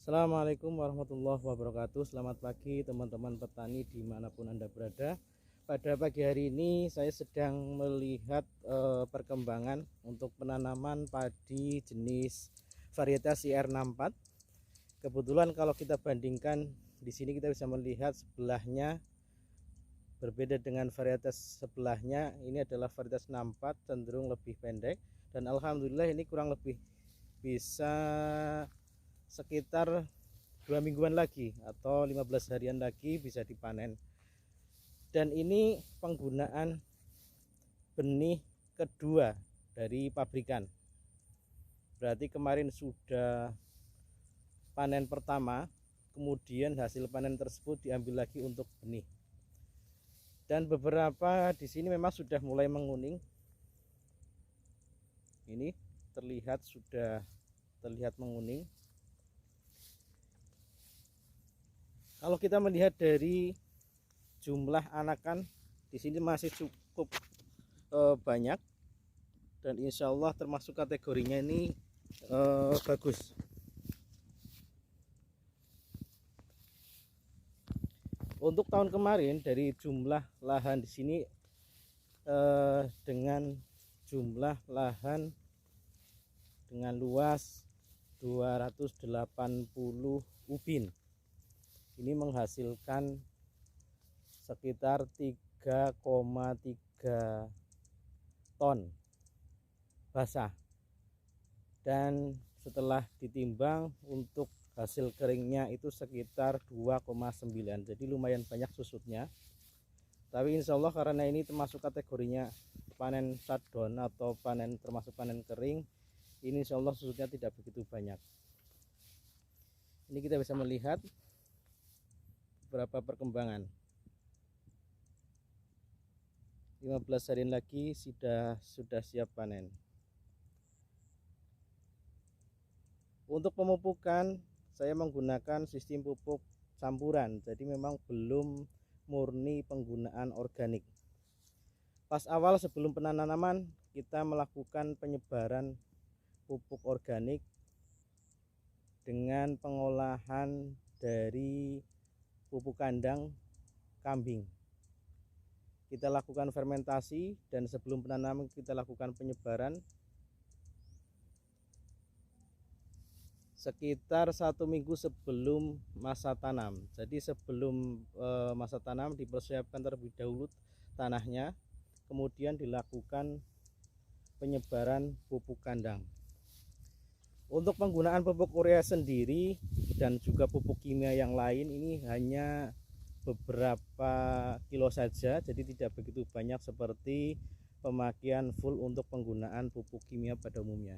Assalamualaikum warahmatullahi wabarakatuh. Selamat pagi teman-teman petani dimanapun Anda berada. Pada pagi hari ini saya sedang melihat perkembangan untuk penanaman padi jenis varietas IR64. Kebetulan kalau kita bandingkan di sini kita bisa melihat sebelahnya berbeda dengan varietas sebelahnya. Ini adalah varietas 64, cenderung lebih pendek, dan alhamdulillah ini kurang lebih bisa sekitar 2 mingguan lagi atau 15 harian lagi bisa dipanen. Dan ini penggunaan benih kedua dari pabrikan. Berarti kemarin sudah panen pertama, kemudian hasil panen tersebut diambil lagi untuk benih. Dan beberapa di sini memang sudah mulai menguning. Ini sudah terlihat menguning. Kalau kita melihat dari jumlah anakan di sini masih cukup banyak, dan insya Allah termasuk kategorinya ini bagus. Untuk tahun kemarin dari jumlah lahan di sini dengan jumlah lahan dengan luas 280 ubin, ini menghasilkan sekitar 3,3 ton basah, dan setelah ditimbang untuk hasil keringnya itu sekitar 2,9, jadi lumayan banyak susutnya. Tapi insya Allah karena ini termasuk kategorinya panen shutdown atau panen termasuk panen kering, ini insya Allah susutnya tidak begitu banyak. Ini kita bisa melihat beberapa perkembangan. 15 hari lagi sudah siap panen. Untuk pemupukan saya menggunakan sistem pupuk campuran, jadi memang belum murni penggunaan organik. Pas awal sebelum penanaman kita melakukan penyebaran pupuk organik dengan pengolahan dari pupuk kandang kambing. Kita lakukan fermentasi, dan sebelum penanaman kita lakukan penyebaran sekitar 1 minggu sebelum masa tanam. Jadi sebelum masa tanam dipersiapkan terlebih dahulu tanahnya, kemudian dilakukan penyebaran pupuk kandang. Untuk penggunaan pupuk urea sendiri dan juga pupuk kimia yang lain ini hanya beberapa kilo saja, jadi tidak begitu banyak seperti pemakaian full untuk penggunaan pupuk kimia pada umumnya.